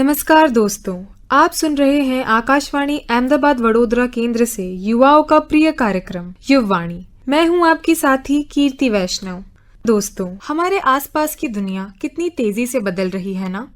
नमस्कार दोस्तों, आप सुन रहे हैं आकाशवाणी अहमदाबाद वडोदरा केंद्र से युवाओं का प्रिय कार्यक्रम युववाणी। मैं हूं आपकी साथी कीर्ति वैष्णव। दोस्तों, हमारे आसपास की दुनिया कितनी तेजी से बदल रही है ना।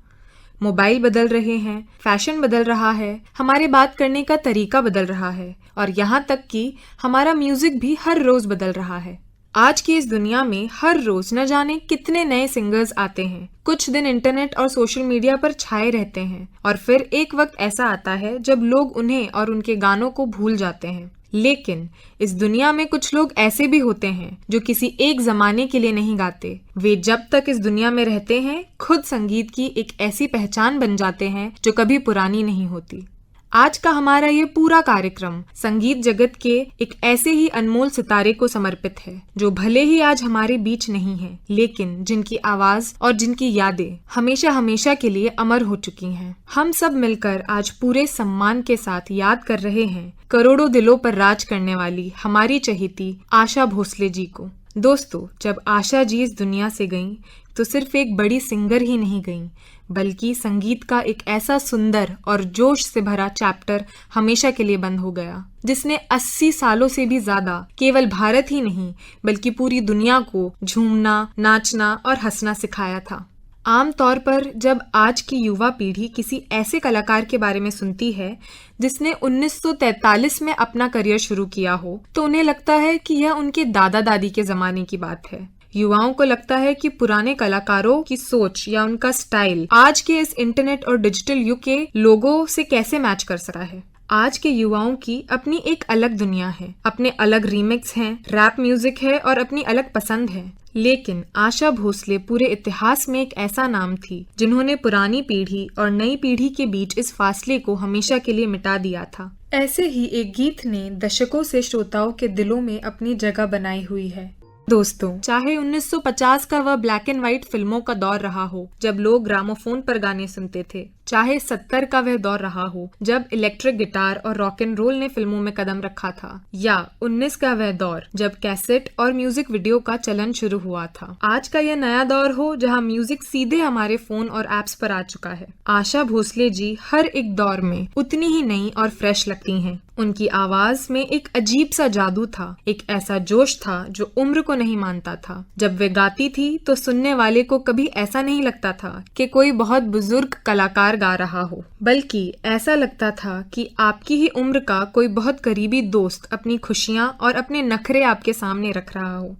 मोबाइल बदल रहे हैं, फैशन बदल रहा है, हमारे बात करने का तरीका बदल रहा है और यहाँ तक कि हमारा म्यूजिक भी हर रोज बदल रहा है। आज की इस दुनिया में हर रोज न जाने कितने नए सिंगर्स आते हैं। कुछ दिन इंटरनेट और सोशल मीडिया पर छाए रहते हैं और फिर एक वक्त ऐसा आता है जब लोग उन्हें और उनके गानों को भूल जाते हैं। लेकिन इस दुनिया में कुछ लोग ऐसे भी होते हैं जो किसी एक जमाने के लिए नहीं गाते। वे जब तक इस दुनिया में रहते हैं खुद संगीत की एक ऐसी पहचान बन जाते हैं जो कभी पुरानी नहीं होती। आज का हमारा ये पूरा कार्यक्रम संगीत जगत के एक ऐसे ही अनमोल सितारे को समर्पित है जो भले ही आज हमारे बीच नहीं है, लेकिन जिनकी आवाज और जिनकी यादें हमेशा हमेशा के लिए अमर हो चुकी हैं। हम सब मिलकर आज पूरे सम्मान के साथ याद कर रहे हैं करोड़ों दिलों पर राज करने वाली हमारी चहेती आशा भोसले जी को। दोस्तों, जब आशा जी इस दुनिया से गईं तो सिर्फ एक बड़ी सिंगर ही नहीं गईं, बल्कि संगीत का एक ऐसा सुंदर और जोश से भरा चैप्टर हमेशा के लिए बंद हो गया, जिसने 80 सालों से भी ज्यादा केवल भारत ही नहीं बल्कि पूरी दुनिया को झूमना, नाचना और हंसना सिखाया था। आमतौर पर जब आज की युवा पीढ़ी किसी ऐसे कलाकार के बारे में सुनती है जिसने 1943 में अपना करियर शुरू किया हो, तो उन्हें लगता है कि यह उनके दादा दादी के जमाने की बात है। युवाओं को लगता है कि पुराने कलाकारों की सोच या उनका स्टाइल आज के इस इंटरनेट और डिजिटल युग के लोगों से कैसे मैच कर सकता है। आज के युवाओं की अपनी एक अलग दुनिया है, अपने अलग रीमिक्स हैं, रैप म्यूजिक है और अपनी अलग पसंद है। लेकिन आशा भोसले पूरे इतिहास में एक ऐसा नाम थी जिन्होंने पुरानी पीढ़ी और नई पीढ़ी के बीच इस फासले को हमेशा के लिए मिटा दिया था। ऐसे ही एक गीत ने दशकों से श्रोताओं के दिलों में अपनी जगह बनाई हुई है। दोस्तों, चाहे 1950 का वह ब्लैक एंड व्हाइट फिल्मों का दौर रहा हो जब लोग ग्रामोफोन पर गाने सुनते थे, चाहे 70 का वह दौर रहा हो जब इलेक्ट्रिक गिटार और रॉक एंड रोल ने फिल्मों में कदम रखा था, या 19 का वह दौर जब कैसेट और म्यूजिक वीडियो का चलन शुरू हुआ था, आज का यह नया दौर हो जहां म्यूजिक सीधे हमारे फोन और एप्स पर आ चुका है। आशा भोसले जी हर एक दौर में उतनी ही नई और फ्रेश लगती हैं। उनकी आवाज में एक अजीब सा जादू था, एक ऐसा जोश था जो उम्र को नहीं मानता था। जब वे गाती थी तो सुनने वाले को कभी ऐसा नहीं लगता था कि कोई बहुत बुजुर्ग कलाकार गा रहा हो, बल्कि ऐसा लगता था कि आपकी ही उम्र का कोई बहुत करीबी दोस्त अपनी खुशियां और अपने नखरे आपके सामने रख रहा हो।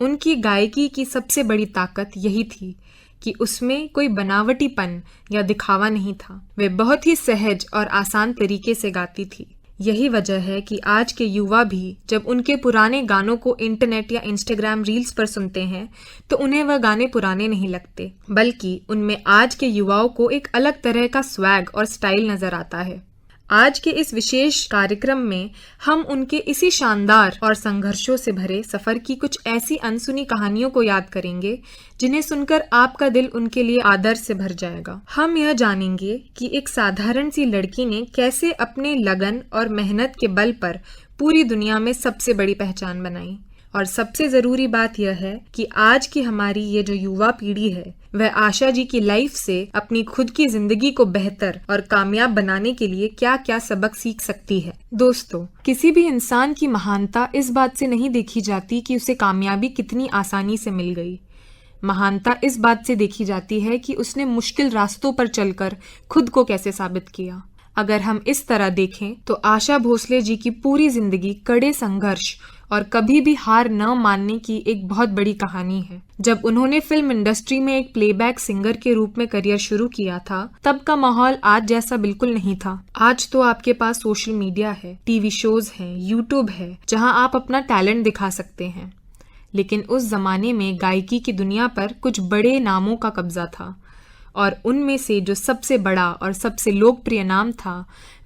उनकी गायकी की सबसे बड़ी ताकत यही थी कि उसमें कोई बनावटीपन या दिखावा नहीं था। वे बहुत ही सहज और आसान तरीके से गाती थी। यही वजह है कि आज के युवा भी जब उनके पुराने गानों को इंटरनेट या इंस्टाग्राम रील्स पर सुनते हैं तो उन्हें वह गाने पुराने नहीं लगते, बल्कि उनमें आज के युवाओं को एक अलग तरह का स्वैग और स्टाइल नजर आता है। आज के इस विशेष कार्यक्रम में हम उनके इसी शानदार और संघर्षों से भरे सफर की कुछ ऐसी अनसुनी कहानियों को याद करेंगे जिन्हें सुनकर आपका दिल उनके लिए आदर से भर जाएगा। हम यह जानेंगे कि एक साधारण सी लड़की ने कैसे अपने लगन और मेहनत के बल पर पूरी दुनिया में सबसे बड़ी पहचान बनाई। और सबसे जरूरी बात यह है कि आज की हमारी ये जो युवा पीढ़ी है वह आशा जी की लाइफ से अपनी खुद की जिंदगी को बेहतर और कामयाब बनाने के लिए क्या क्या सबक सीख सकती है। दोस्तों, किसी भी इंसान की महानता इस बात से नहीं देखी जाती कि उसे कामयाबी कितनी आसानी से मिल गई। महानता इस बात से देखी जाती है कि उसने मुश्किल रास्तों पर चलकर खुद को कैसे साबित किया। अगर हम इस तरह देखें तो आशा भोसले जी की पूरी जिंदगी कड़े संघर्ष और कभी भी हार न मानने की एक बहुत बड़ी कहानी है। जब उन्होंने फिल्म इंडस्ट्री में एक प्लेबैक सिंगर के रूप में करियर शुरू किया था, तब का माहौल आज जैसा बिल्कुल नहीं था। आज तो आपके पास सोशल मीडिया है, टीवी शोज हैं, यूट्यूब है, जहां आप अपना टैलेंट दिखा सकते हैं। लेकिन उस जमाने में गायकी की दुनिया पर कुछ बड़े नामों का कब्जा था और उनमें से जो सबसे बड़ा और सबसे लोकप्रिय नाम था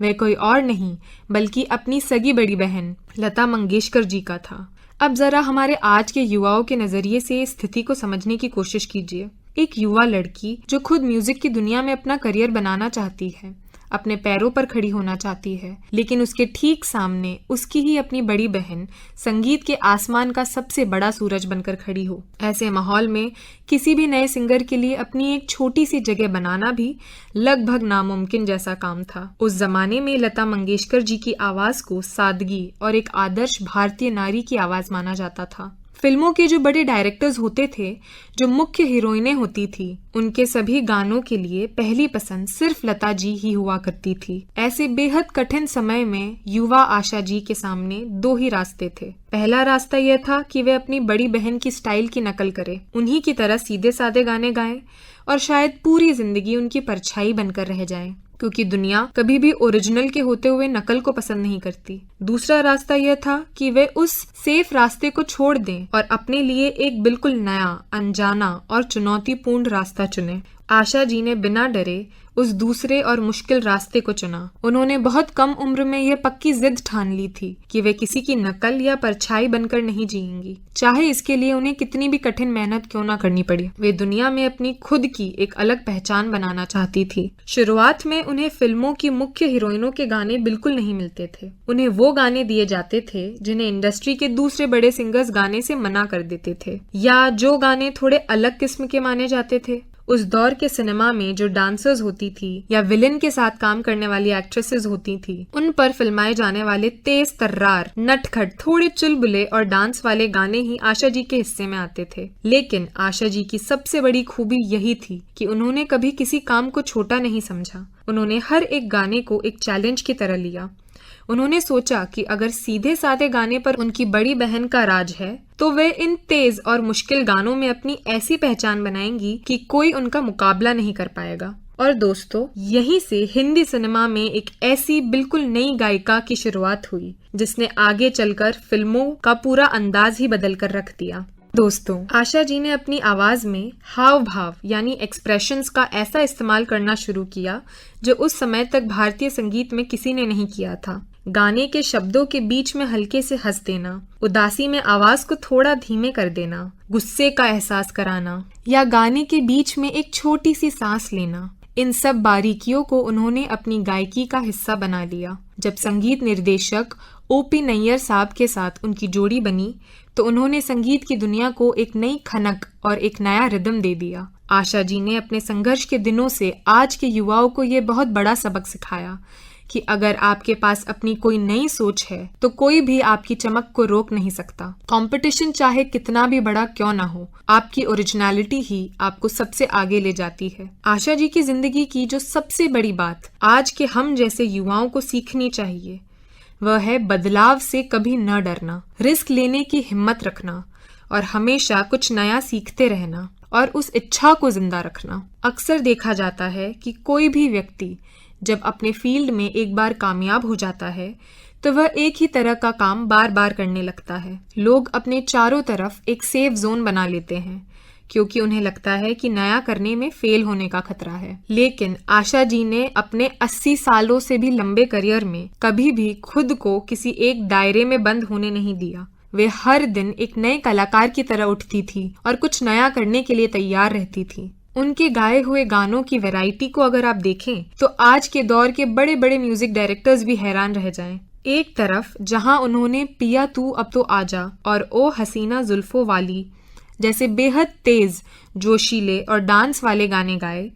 वह कोई और नहीं बल्कि अपनी सगी बड़ी बहन लता मंगेशकर जी का था। अब जरा हमारे आज के युवाओं के नजरिए से इस स्थिति को समझने की कोशिश कीजिए। एक युवा लड़की जो खुद म्यूजिक की दुनिया में अपना करियर बनाना चाहती है, अपने पैरों पर खड़ी होना चाहती है, लेकिन उसके ठीक सामने उसकी ही अपनी बड़ी बहन संगीत के आसमान का सबसे बड़ा सूरज बनकर खड़ी हो। ऐसे माहौल में किसी भी नए सिंगर के लिए अपनी एक छोटी सी जगह बनाना भी लगभग नामुमकिन जैसा काम था। उस जमाने में लता मंगेशकर जी की आवाज को सादगी और एक आदर्श भारतीय नारी की आवाज माना जाता था। फिल्मों के जो बड़े डायरेक्टर्स होते थे, जो मुख्य हीरोइनें होती थी, उनके सभी गानों के लिए पहली पसंद सिर्फ लता जी ही हुआ करती थी। ऐसे बेहद कठिन समय में युवा आशा जी के सामने दो ही रास्ते थे। पहला रास्ता यह था कि वे अपनी बड़ी बहन की स्टाइल की नकल करें, उन्हीं की तरह सीधे साधे गाने गाएं और शायद पूरी जिंदगी उनकी परछाई बनकर रह जाएं, क्योंकि दुनिया कभी भी ओरिजिनल के होते हुए नकल को पसंद नहीं करती। दूसरा रास्ता यह था कि वे उस सेफ रास्ते को छोड़ दें और अपने लिए एक बिल्कुल नया, अनजाना और चुनौतीपूर्ण रास्ता चुनें। आशा जी ने बिना डरे उस दूसरे और मुश्किल रास्ते को चुना। उन्होंने बहुत कम उम्र में यह पक्की जिद ठान ली थी कि वे किसी की नकल या परछाई बनकर नहीं जिएंगी, चाहे इसके लिए उन्हें कितनी भी कठिन मेहनत क्यों ना करनी पड़ी। वे दुनिया में अपनी खुद की एक अलग पहचान बनाना चाहती थी। शुरुआत में उन्हें फिल्मों की मुख्य हीरोइनों के गाने बिल्कुल नहीं मिलते थे। उन्हें वो गाने दिए जाते थे जिन्हें इंडस्ट्री के दूसरे बड़े सिंगर्स गाने से मना कर देते थे, या जो गाने थोड़े अलग किस्म के माने जाते थे। उस दौर के सिनेमा में जो डांसर्स होती थी या विलेन के साथ काम करने वाली एक्ट्रेसेस होती थी, उन पर फिल्माए जाने वाले तेज तर्रार, नटखट, थोड़े चुलबुले और डांस वाले गाने ही आशा जी के हिस्से में आते थे। लेकिन आशा जी की सबसे बड़ी खूबी यही थी कि उन्होंने कभी किसी काम को छोटा नहीं समझा। उन्होंने हर एक गाने को एक चैलेंज की तरह लिया। उन्होंने सोचा कि अगर सीधे साधे गाने पर उनकी बड़ी बहन का राज है, तो वे इन तेज और मुश्किल गानों में अपनी ऐसी पहचान बनाएंगी कि कोई उनका मुकाबला नहीं कर पाएगा। और दोस्तों, यहीं से हिंदी सिनेमा में एक ऐसी बिल्कुल नई गायिका की शुरुआत हुई जिसने आगे चलकर फिल्मों का पूरा अंदाज ही बदल कर रख दिया। दोस्तों, आशा जी ने अपनी आवाज में हाव भाव यानी एक्सप्रेशंस का ऐसा इस्तेमाल करना शुरू किया जो उस समय तक भारतीय संगीत में किसी ने नहीं किया था। गाने के शब्दों के बीच में हल्के से हंस देना, उदासी में आवाज को थोड़ा धीमे कर देना, गुस्से का एहसास कराना या गाने के बीच में एक छोटी सी सांस लेना, इन सब बारीकियों को उन्होंने अपनी गायकी का हिस्सा बना लिया। जब संगीत निर्देशक ओपी नैयर साहब के साथ उनकी जोड़ी बनी, तो उन्होंने संगीत की दुनिया को एक नई खनक और एक नया रिदम दे दिया। आशा जी ने अपने संघर्ष के दिनों से आज के युवाओं को ये बहुत बड़ा सबक सिखाया कि अगर आपके पास अपनी कोई नई सोच है, तो कोई भी आपकी चमक को रोक नहीं सकता। कंपटीशन चाहे कितना भी बड़ा क्यों ना हो, आपकी ओरिजिनलिटी ही आपको सबसे आगे ले जाती है। आशा जी की जिंदगी की जो सबसे बड़ी बात आज के हम जैसे युवाओं को सीखनी चाहिए, वह है बदलाव से कभी न डरना, रिस्क लेने की हिम्मत रखना और हमेशा कुछ नया सीखते रहना और उस इच्छा को जिंदा रखना। अक्सर देखा जाता है कि कोई भी व्यक्ति जब अपने फील्ड में एक बार कामयाब हो जाता है, तो वह एक ही तरह का काम बार बार करने लगता है। लोग अपने चारों तरफ एक सेफ जोन बना लेते हैं क्योंकि उन्हें लगता है कि नया करने में फेल होने का खतरा है। लेकिन आशा जी ने अपने 80 सालों से भी लंबे करियर में कभी भी खुद को किसी एक दायरे में बंद होने नहीं दिया। वे हर दिन एक नए कलाकार की तरह उठती थी और कुछ नया करने के लिए तैयार रहती थी। उनके गाए हुए गानों की वैरायटी को अगर आप देखें, तो आज के दौर के बड़े बड़े म्यूजिक डायरेक्टर्स भी हैरान रह जाएं। एक तरफ जहां उन्होंने पिया तू अब तो आजा और ओ हसीना जुल्फों वाली जैसे बेहद तेज, जोशीले और डांस वाले गाने गाए,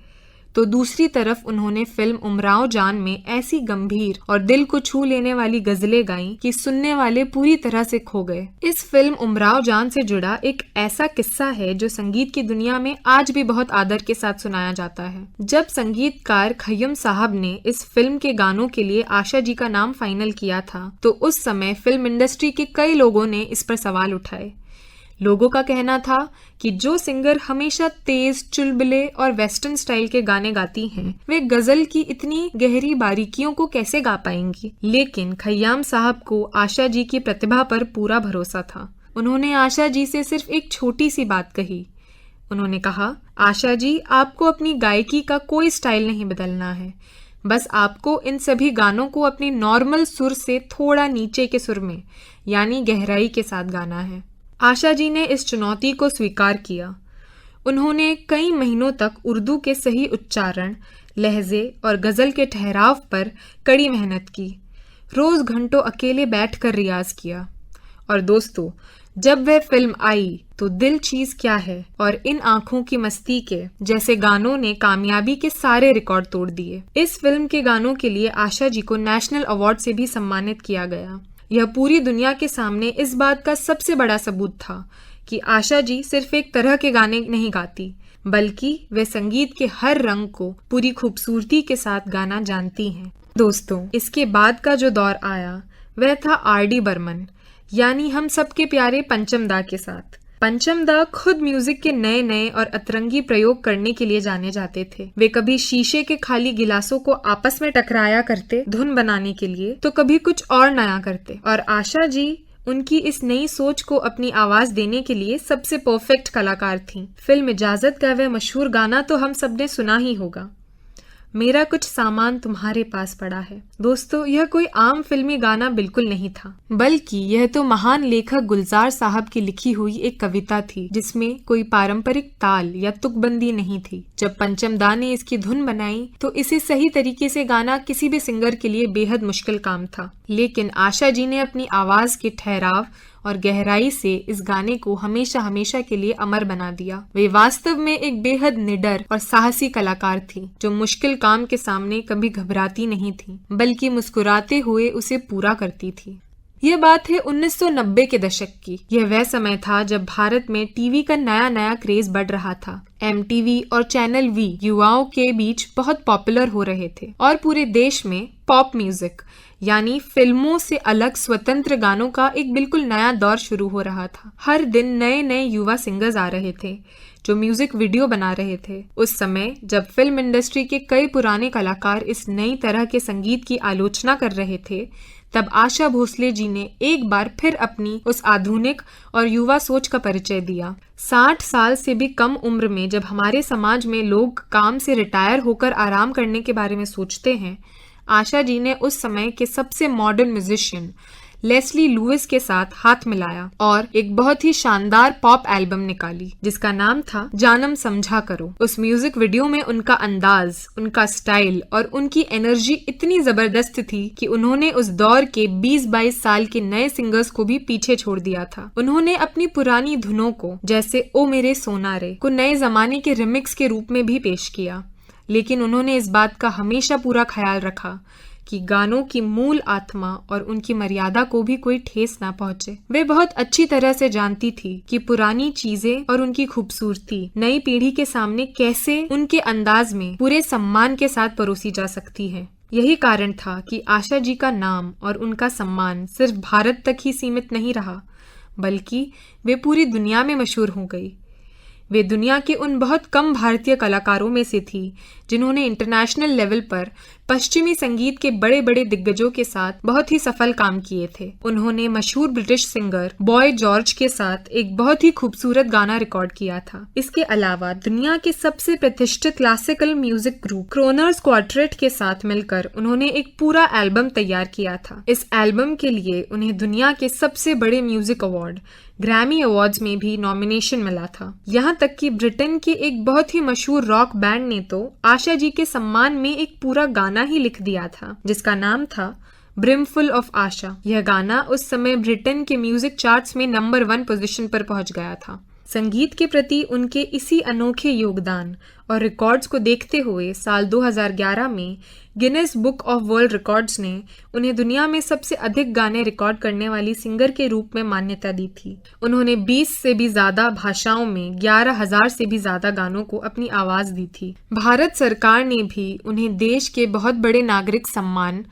तो दूसरी तरफ उन्होंने फिल्म उमराव जान में ऐसी गंभीर और दिल को छू लेने वाली गजलें गाईं कि सुनने वाले पूरी तरह से खो गए। इस फिल्म उमराव जान से जुड़ा एक ऐसा किस्सा है जो संगीत की दुनिया में आज भी बहुत आदर के साथ सुनाया जाता है। जब संगीतकार खय्यम साहब ने इस फिल्म के गानों के लिए आशा जी का नाम फाइनल किया था, तो उस समय फिल्म इंडस्ट्री के कई लोगों ने इस पर सवाल उठाए। लोगों का कहना था कि जो सिंगर हमेशा तेज, चुलबुले और वेस्टर्न स्टाइल के गाने गाती हैं, वे गजल की इतनी गहरी बारीकियों को कैसे गा पाएंगी। लेकिन खय्याम साहब को आशा जी की प्रतिभा पर पूरा भरोसा था। उन्होंने आशा जी से सिर्फ एक छोटी सी बात कही। उन्होंने कहा, आशा जी, आपको अपनी गायकी का कोई स्टाइल नहीं बदलना है, बस आपको इन सभी गानों को अपनी नॉर्मल सुर से थोड़ा नीचे के सुर में यानी गहराई के साथ गाना है। आशा जी ने इस चुनौती को स्वीकार किया। उन्होंने कई महीनों तक उर्दू के सही उच्चारण, लहजे और गजल के ठहराव पर कड़ी मेहनत की, रोज घंटों अकेले बैठकर रियाज किया। और दोस्तों, जब वह फिल्म आई तो दिल चीज क्या है और इन आंखों की मस्ती के जैसे गानों ने कामयाबी के सारे रिकॉर्ड तोड़ दिए। इस फिल्म के गानों के लिए आशा जी को नेशनल अवार्ड से भी सम्मानित किया गया। यह पूरी दुनिया के सामने इस बात का सबसे बड़ा सबूत था कि आशा जी सिर्फ एक तरह के गाने नहीं गाती, बल्कि वे संगीत के हर रंग को पूरी खूबसूरती के साथ गाना जानती हैं। दोस्तों, इसके बाद का जो दौर आया वह था आर.डी. बर्मन, यानी हम सबके प्यारे पंचम दा के साथ। पंचम दा खुद म्यूजिक के नए नए और अतरंगी प्रयोग करने के लिए जाने जाते थे। वे कभी शीशे के खाली गिलासों को आपस में टकराया करते धुन बनाने के लिए, तो कभी कुछ और नया करते। और आशा जी उनकी इस नई सोच को अपनी आवाज देने के लिए सबसे परफेक्ट कलाकार थीं। फिल्म इजाजत का वह मशहूर गाना तो हम सबने सुना ही होगा, मेरा कुछ सामान तुम्हारे पास पड़ा है। दोस्तों, यह कोई आम फिल्मी गाना बिल्कुल नहीं था, बल्कि यह तो महान लेखक गुलजार साहब की लिखी हुई एक कविता थी, जिसमें कोई पारंपरिक ताल या तुकबंदी नहीं थी। जब पंचम दा ने इसकी धुन बनाई तो इसे सही तरीके से गाना किसी भी सिंगर के लिए बेहद मुश्किल काम था, लेकिन आशा जी ने अपनी आवाज के ठहराव और गहराई से इस गाने को हमेशा हमेशा के लिए अमर बना दिया। वे वास्तव में एक बेहद निडर और साहसी कलाकार थी, जो मुश्किल काम के सामने कभी घबराती नहीं थी, बल्कि मुस्कुराते हुए उसे पूरा करती थी। यह बात है 1990 के दशक की। यह वह समय था जब भारत में टीवी का नया नया क्रेज बढ़ रहा था। MTV और चैनल V युवाओं के बीच बहुत पॉपुलर हो रहे थे और पूरे देश में पॉप म्यूजिक यानी फिल्मों से अलग स्वतंत्र गानों का एक बिल्कुल नया दौर शुरू हो रहा था। हर दिन नए नए युवा सिंगर्स आ रहे थे जो म्यूजिक वीडियो बना रहे थे। उस समय जब फिल्म इंडस्ट्री के कई पुराने कलाकार इस नई तरह के संगीत की आलोचना कर रहे थे, तब आशा भोसले जी ने एक बार फिर अपनी उस आधुनिक और युवा सोच का परिचय दिया। 60 साल से भी कम उम्र में जब हमारे समाज में लोग काम से रिटायर होकर आराम करने के बारे में सोचते हैं, आशा जी ने उस समय के सबसे मॉडर्न म्यूजिशियन लेस्ली लुइस के साथ हाथ मिलाया और एक बहुत ही शानदार पॉप एल्बम निकाली, जिसका नाम था जानम समझा करो। उस म्यूजिक वीडियो में उनका अंदाज, उनका स्टाइल और उनकी एनर्जी इतनी जबरदस्त थी कि उन्होंने उस दौर के 20-22 साल के नए सिंगर्स को भी पीछे छोड़ दिया था। उन्होंने अपनी पुरानी धुनों को, जैसे ओ मेरे सोना रे, को नए जमाने के रिमिक्स के रूप में भी पेश किया, लेकिन उन्होंने इस बात का हमेशा पूरा ख्याल रखा कि गानों की मूल आत्मा और उनकी मर्यादा को भी कोई ठेस ना पहुंचे। वे बहुत अच्छी तरह से जानती थी कि पुरानी चीजें और उनकी खूबसूरती नई पीढ़ी के सामने कैसे उनके अंदाज में पूरे सम्मान के साथ परोसी जा सकती है। यही कारण था कि आशा जी का नाम और उनका सम्मान सिर्फ भारत तक ही सीमित नहीं रहा, बल्कि वे पूरी दुनिया में मशहूर हो गई। वे दुनिया के उन बहुत कम भारतीय कलाकारों में से थी जिन्होंने इंटरनेशनल लेवल पर पश्चिमी संगीत के बड़े बड़े दिग्गजों के साथ बहुत ही सफल काम किए थे। उन्होंने मशहूर ब्रिटिश सिंगर बॉय जॉर्ज के साथ एक बहुत ही खूबसूरत गाना रिकॉर्ड किया था। इसके अलावा दुनिया के सबसे प्रतिष्ठित classical music group kroners quartet के साथ मिलकर उन्होंने एक पूरा एल्बम तैयार किया था। इस एल्बम के लिए उन्हें दुनिया के सबसे बड़े म्यूजिक अवार्ड ग्रैमी अवार्ड्स में भी नॉमिनेशन मिला था। यहाँ तक कि ब्रिटेन के एक बहुत ही मशहूर रॉक बैंड ने तो आशा जी के सम्मान में एक पूरा गाना ही लिख दिया था, जिसका नाम था ब्रिमफुल ऑफ आशा। यह गाना उस समय ब्रिटेन के म्यूजिक चार्ट्स में नंबर 1 पोजीशन पर पहुंच गया था। संगीत के प्रति उनके इसी अनोखे योगदान और रिकॉर्ड्स को देखते हुए साल 2011 में Guinness book of world records ने उन्हें दुनिया में सबसे अधिक गाने रिकॉर्ड करने वाली सिंगर के रूप में मान्यता दी थी। उन्होंने 20 से भी ज्यादा भाषाओं में 11,000 से भी ज्यादा गानों को अपनी आवाज दी थी। भारत सरकार ने भी उन्हें देश के बहुत बड़े नागरिक सम्मान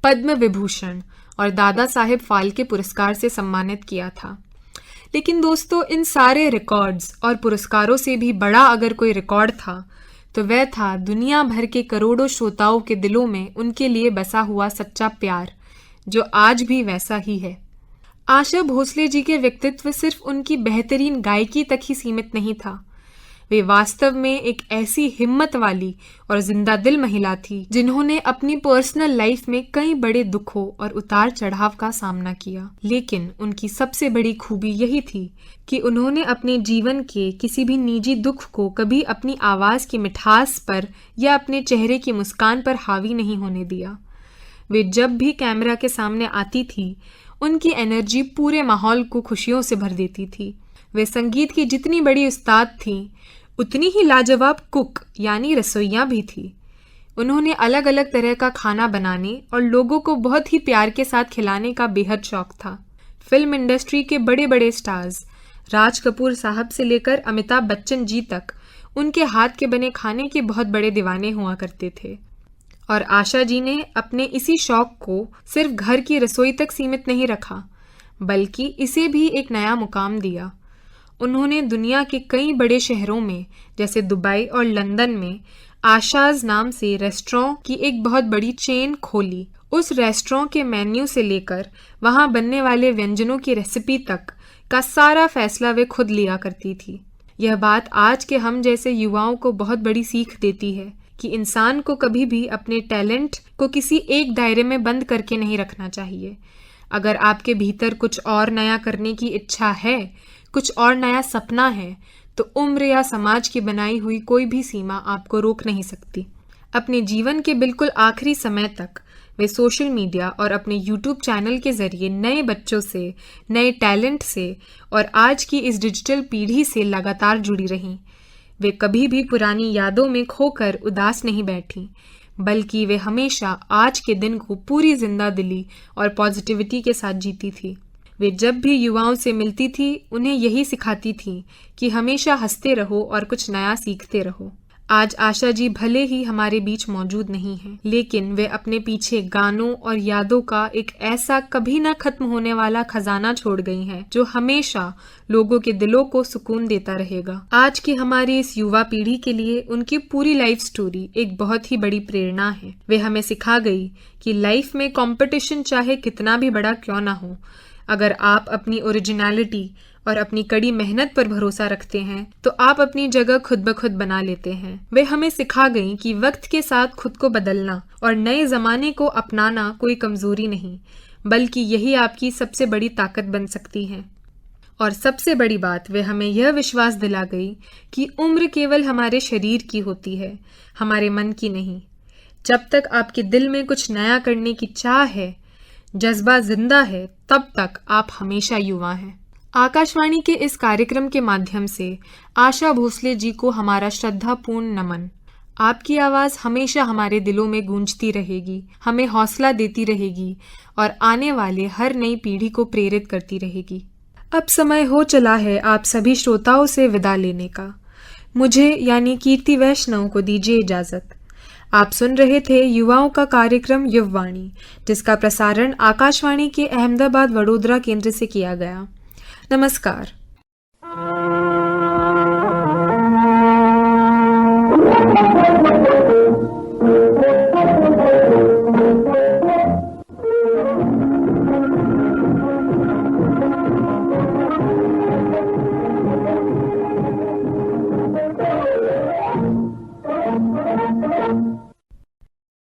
पद्म विभूषण और दादा साहेब फाल्के पुरस्कार से सम्मानित किया था। लेकिन दोस्तों, इन सारे रिकॉर्ड्स और पुरस्कारों से भी बड़ा अगर कोई रिकॉर्ड था तो वह था दुनिया भर के करोड़ों श्रोताओं के दिलों में उनके लिए बसा हुआ सच्चा प्यार, जो आज भी वैसा ही है। आशा भोसले जी के व्यक्तित्व सिर्फ उनकी बेहतरीन गायकी तक ही सीमित नहीं था। वे वास्तव में एक ऐसी हिम्मत वाली और जिंदा दिल महिला थी जिन्होंने अपनी पर्सनल लाइफ में कई बड़े दुखों और उतार चढ़ाव का सामना किया, लेकिन उनकी सबसे बड़ी खूबी यही थी कि उन्होंने अपने जीवन के किसी भी निजी दुख को कभी अपनी आवाज की मिठास पर या अपने चेहरे की मुस्कान पर हावी नहीं होने दिया। वे जब भी कैमरा के सामने आती थी, उनकी एनर्जी पूरे माहौल को खुशियों से भर देती थी। वे संगीत की जितनी बड़ी उस्ताद थीं, उतनी ही लाजवाब कुक यानी रसोइयाँ भी थी। उन्होंने अलग अलग तरह का खाना बनाने और लोगों को बहुत ही प्यार के साथ खिलाने का बेहद शौक था। फिल्म इंडस्ट्री के बड़े बड़े स्टार्स राज कपूर साहब से लेकर अमिताभ बच्चन जी तक उनके हाथ के बने खाने के बहुत बड़े दीवाने हुआ करते थे। और आशा जी ने अपने इसी शौक को सिर्फ घर की रसोई तक सीमित नहीं रखा, बल्कि इसे भी एक नया मुकाम दिया। उन्होंने दुनिया के कई बड़े शहरों में जैसे दुबई और लंदन में आशाज नाम से रेस्टोरेंट की एक बहुत बड़ी चेन खोली। उस रेस्टोरेंट के मेन्यू से लेकर वहां बनने वाले व्यंजनों की रेसिपी तक का सारा फैसला वे खुद लिया करती थी। यह बात आज के हम जैसे युवाओं को बहुत बड़ी सीख देती है कि इंसान को कभी भी अपने टैलेंट को किसी एक दायरे में बंद करके नहीं रखना चाहिए। अगर आपके भीतर कुछ और नया करने की इच्छा है, कुछ और नया सपना है, तो उम्र या समाज की बनाई हुई कोई भी सीमा आपको रोक नहीं सकती। अपने जीवन के बिल्कुल आखिरी समय तक वे सोशल मीडिया और अपने यूट्यूब चैनल के जरिए नए बच्चों से, नए टैलेंट से और आज की इस डिजिटल पीढ़ी से लगातार जुड़ी रहीं। वे कभी भी पुरानी यादों में खोकर उदास नहीं बैठी, बल्कि वे हमेशा आज के दिन को पूरी जिंदा दिली और पॉजिटिविटी के साथ जीती थी। वे जब भी युवाओं से मिलती थी, उन्हें यही सिखाती थी कि हमेशा हंसते रहो और कुछ नया सीखते रहो। आज आशा जी भले ही हमारे बीच मौजूद नहीं हैं, लेकिन वे अपने पीछे गानों और यादों का एक ऐसा कभी ना खत्म होने वाला खजाना छोड़ गई हैं, जो हमेशा लोगों के दिलों को सुकून देता रहेगा। आज की हमारी इस युवा पीढ़ी के लिए उनकी पूरी लाइफ स्टोरी एक बहुत ही बड़ी प्रेरणा है। वे हमें सिखा गई कि लाइफ में कंपटीशन चाहे कितना भी बड़ा क्यों ना हो, अगर आप अपनी ओरिजिनलिटी और अपनी कड़ी मेहनत पर भरोसा रखते हैं, तो आप अपनी जगह खुद ब खुद बना लेते हैं। वे हमें सिखा गई कि वक्त के साथ खुद को बदलना और नए जमाने को अपनाना कोई कमजोरी नहीं, बल्कि यही आपकी सबसे बड़ी ताकत बन सकती है। और सबसे बड़ी बात, वे हमें यह विश्वास दिला गई कि उम्र केवल हमारे शरीर की होती है, हमारे मन की नहीं। जब तक आपके दिल में कुछ नया करने की चाह है, जज्बा जिंदा है, तब तक आप हमेशा युवा हैं। आकाशवाणी के इस कार्यक्रम के माध्यम से आशा भोसले जी को हमारा श्रद्धापूर्ण नमन। आपकी आवाज़ हमेशा हमारे दिलों में गूंजती रहेगी, हमें हौसला देती रहेगी और आने वाले हर नई पीढ़ी को प्रेरित करती रहेगी। अब समय हो चला है आप सभी श्रोताओं से विदा लेने का। मुझे यानी कीर्ति वैष्णव को दीजिए इजाज़त। आप सुन रहे थे युवाओं का कार्यक्रम युववाणी, जिसका प्रसारण आकाशवाणी के अहमदाबाद वडोदरा केंद्र से किया गया। नमस्कार।